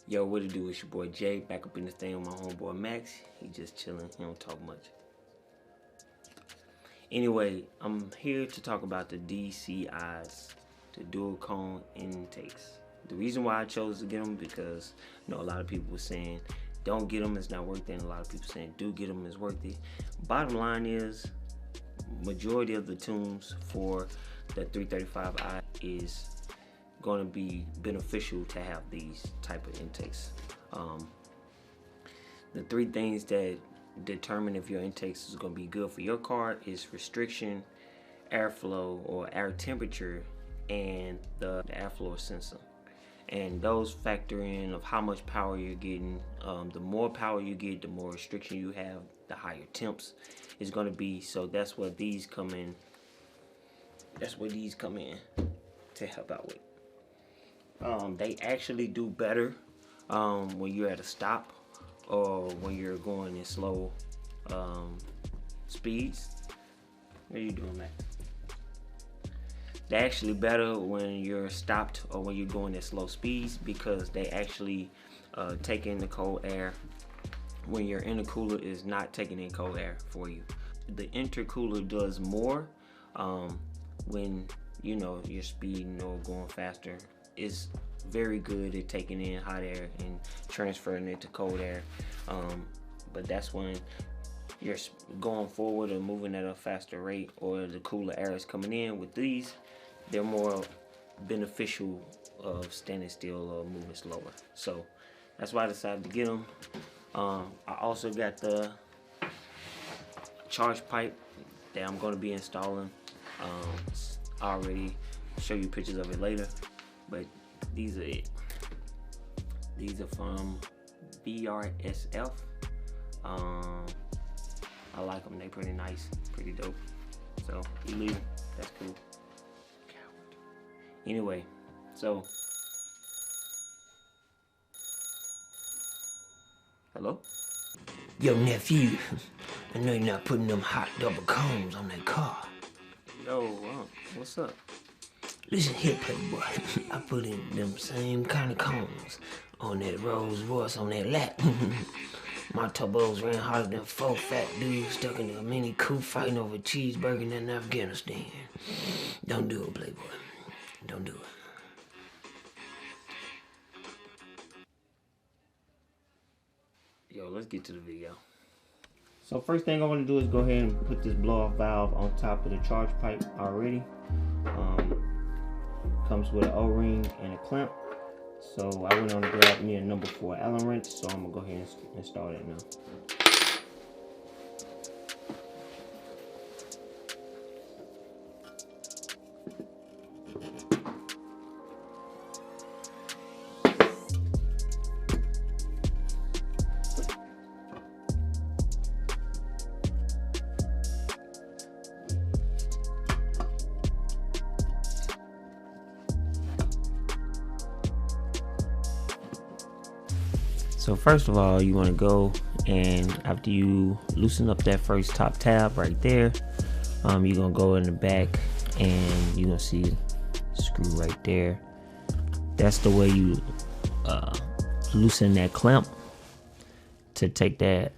Yo, what it do? It's your boy Jay, back up in this thing with my homeboy Max. He just chilling, he don't talk much. Anyway, I'm here to talk about the DCIs, the dual cone intakes. The reason why I chose to get them because a lot of people were saying don't get them, it's not worth it, and a lot of people saying do get them, it's worth it. Bottom line is, majority of the tunes for the 335i is going to be beneficial to have these type of intakes. The three things that determine if your intakes is going to be good for your car is restriction, airflow or air temperature, and the airflow sensor. And those factor in of how much power you're getting. The more power you get, the more restriction you have, the higher temps is going to be. So that's what these come in. That's what these come in to help out with. They actually do better when you're at a stop or when you're going in slow speeds. What are you doing, Max? They're actually better when you're stopped or when you're going at slow speeds because they actually take in the cold air. When your intercooler is not taking in cold air for you. The intercooler does more when you're speeding or going faster. It's very good at taking in hot air and transferring it to cold air, but that's when you're going forward or moving at a faster rate or the cooler air is coming in. With these, they're more beneficial of standing still or moving slower, so that's why I decided to get them. I also got the ChargePipe that I'm going to be installing. I'll already show you pictures of it later, but these are it. These are from BRSF. I like them. They pretty nice, pretty dope. So you leave, that's cool. Anyway, so hello? Yo, nephew, I know you're not putting them hot double cones on that car. Yo, what's up? Listen here, playboy. I put in them same kind of cones on that Rolls Royce on that lap. My turbos ran harder than 4 fat dudes stuck in a mini coupe fighting over a cheeseburger in Afghanistan. Don't do it, playboy. Don't do it. Yo, let's get to the video. So first thing I want to do is go ahead and put this blow off valve on top of the ChargePipe already. Comes with an O-ring and a clamp. So I went on to grab me a number 4 Allen wrench, so I'm gonna go ahead and install that now. So first of all, you want to go and after you loosen up that first top tab right there, you're gonna go in the back and you're gonna see the screw right there. That's the way you loosen that clamp to take that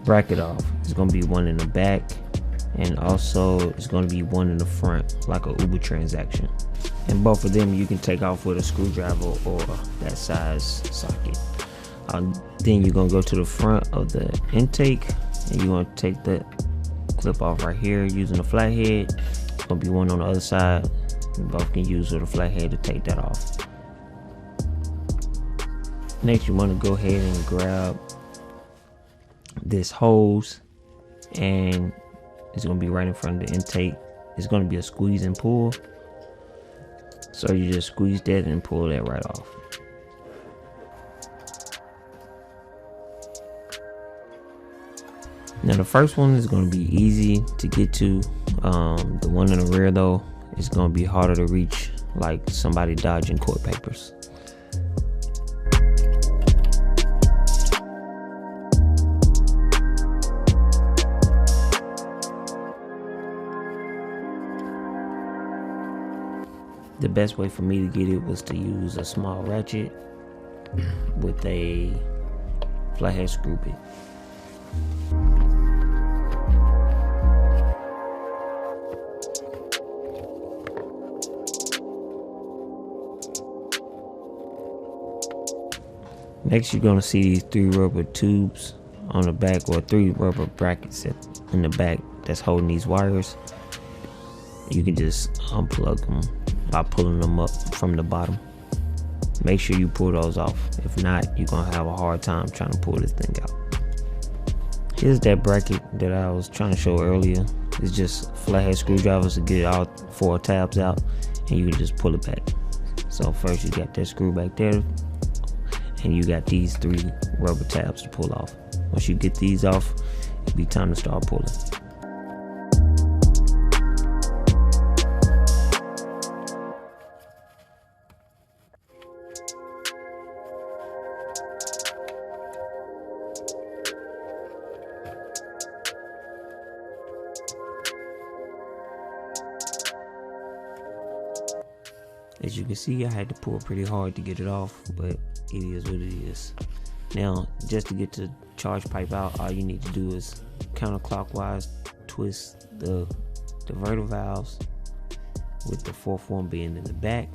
bracket off. It's gonna be one in the back and also it's gonna be one in the front, like a Uber transaction. And both of them you can take off with a screwdriver or that size socket. Then you're gonna go to the front of the intake and you're gonna take the clip off right here using a flathead. It's gonna be one on the other side. You both can use with a flathead to take that off. Next, you want to go ahead and grab this hose, and it's gonna be right in front of the intake. It's gonna be a squeeze and pull. So you just squeeze that and pull that right off. Now the first one is going to be easy to get to. The one in the rear though is going to be harder to reach, like somebody dodging court papers. The best way for me to get it was to use a small ratchet with a flathead screw bit. Next, you're gonna see these 3 rubber tubes on the back, or 3 rubber brackets in the back that's holding these wires. You can just unplug them by pulling them up from the bottom. Make sure you pull those off. If not, you're gonna have a hard time trying to pull this thing out. Here's that bracket that I was trying to show earlier. It's just flathead screwdrivers to get all 4 tabs out, and you can just pull it back. So first you got that screw back there, and you got these 3 rubber tabs to pull off. Once you get these off, it'll be time to start pulling. As you can see, I had to pull pretty hard to get it off, but it is what it is. Now, just to get the charge pipe out, all you need to do is counterclockwise twist the diverter valves, with the 4th one being in the back.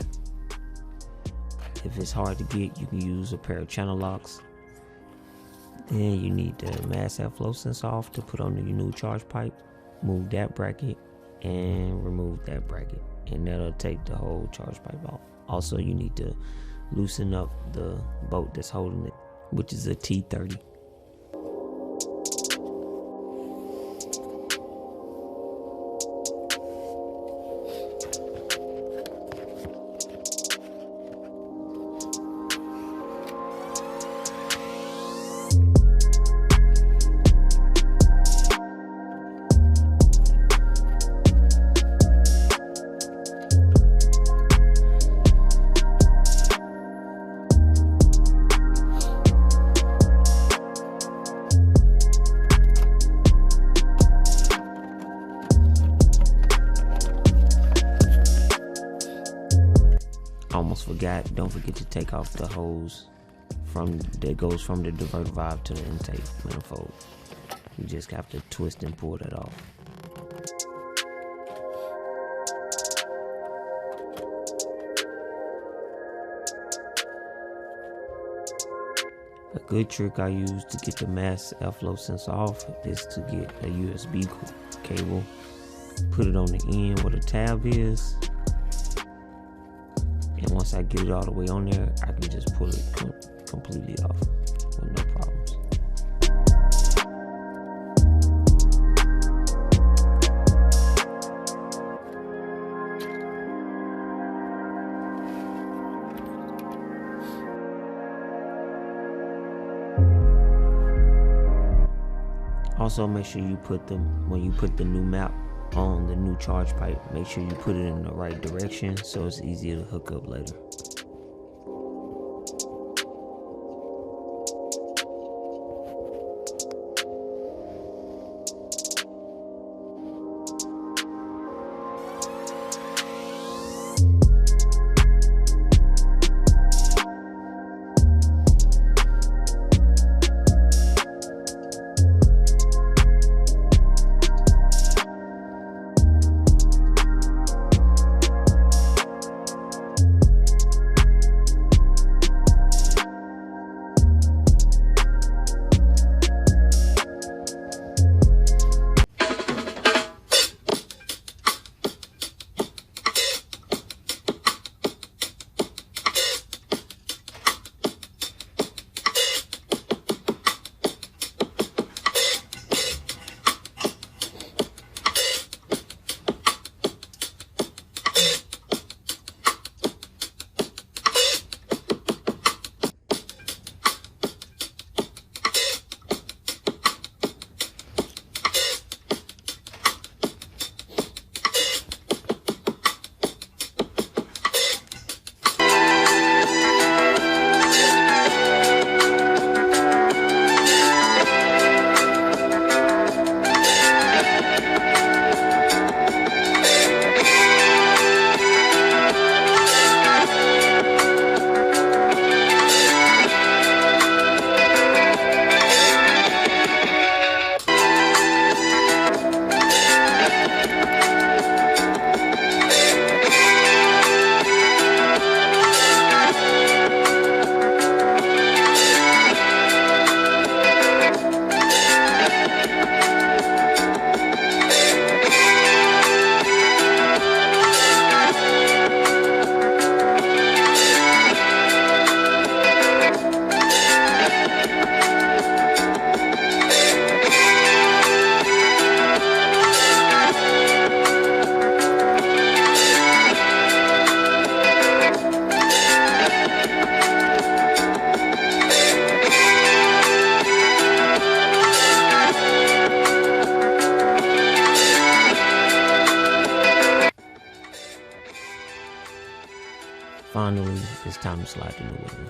If it's hard to get, you can use a pair of channel locks. Then you need the mass airflow sensor off to put on your new charge pipe. Move that bracket and remove that bracket, and that'll take the whole charge pipe off. Also, you need to loosen up the bolt that's holding it, which is a T30. Almost forgot, don't forget to take off the hose that goes from the diverter valve to the intake manifold. You just have to twist and pull that off. A good trick I use to get the mass airflow sensor off is to get a USB cable, put it on the end where the tab is, and once I get it all the way on there, I can just pull it completely off with no problems. Also, make sure you when you put the new map on the new charge pipe, make sure you put it in the right direction so it's easier to hook up later. finally, it's time to slide the new one in.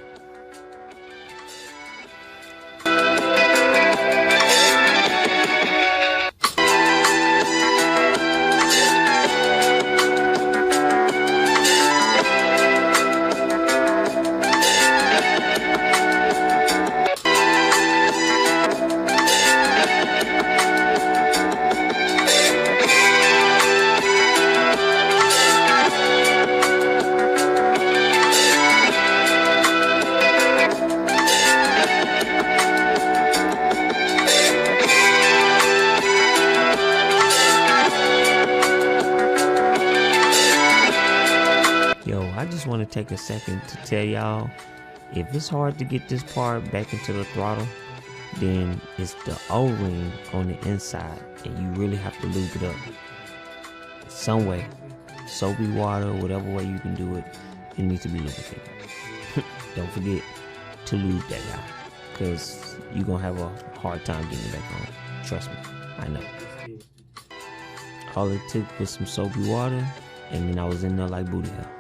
Yo, I just want to take a second to tell y'all, if it's hard to get this part back into the throttle, then it's the O-ring on the inside, and you really have to lube it up some way. Soapy water, whatever way you can do it, it needs to be lubricated. Don't forget to lube that guy, because you're going to have a hard time getting it back on. Trust me, I know. All it took was some soapy water, and then I was in there like booty hell.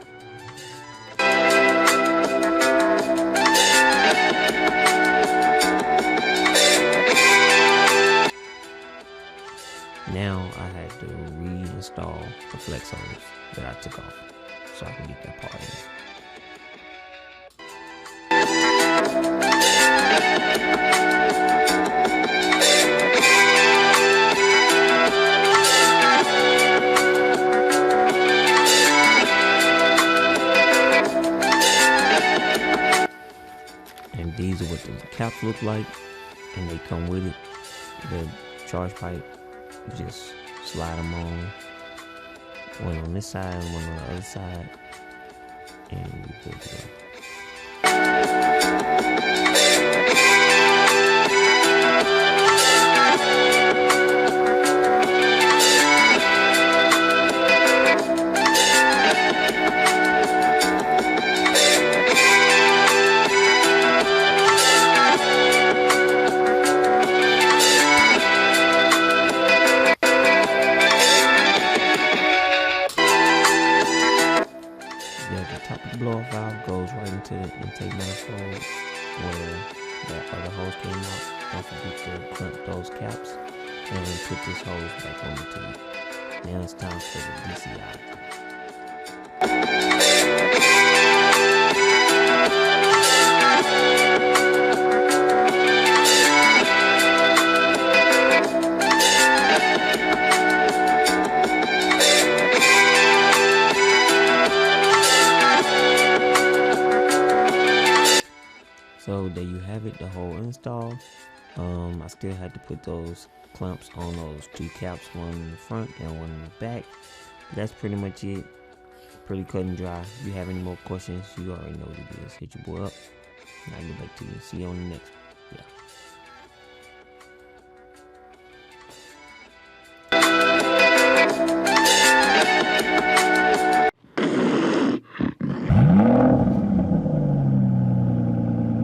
Now I had to reinstall the flex hose that I took off so I can get that part in. And these are what the caps look like, and they come with it. The ChargePipe, you just slide them on, one on this side and one on the other side, and you're good to go. Blow-off valve goes right into the intake manifold where that other hose came out. Don't forget to clamp those caps and put this hose back on the tube. Now it's time for the DCI. So there you have it, the whole install. I still had to put those clamps on those two caps, one in the front and one in the back. That's pretty much it. Pretty cut and dry. If you have any more questions, you already know what it is. Hit your boy up, and I'll get back to you. See you on the next one.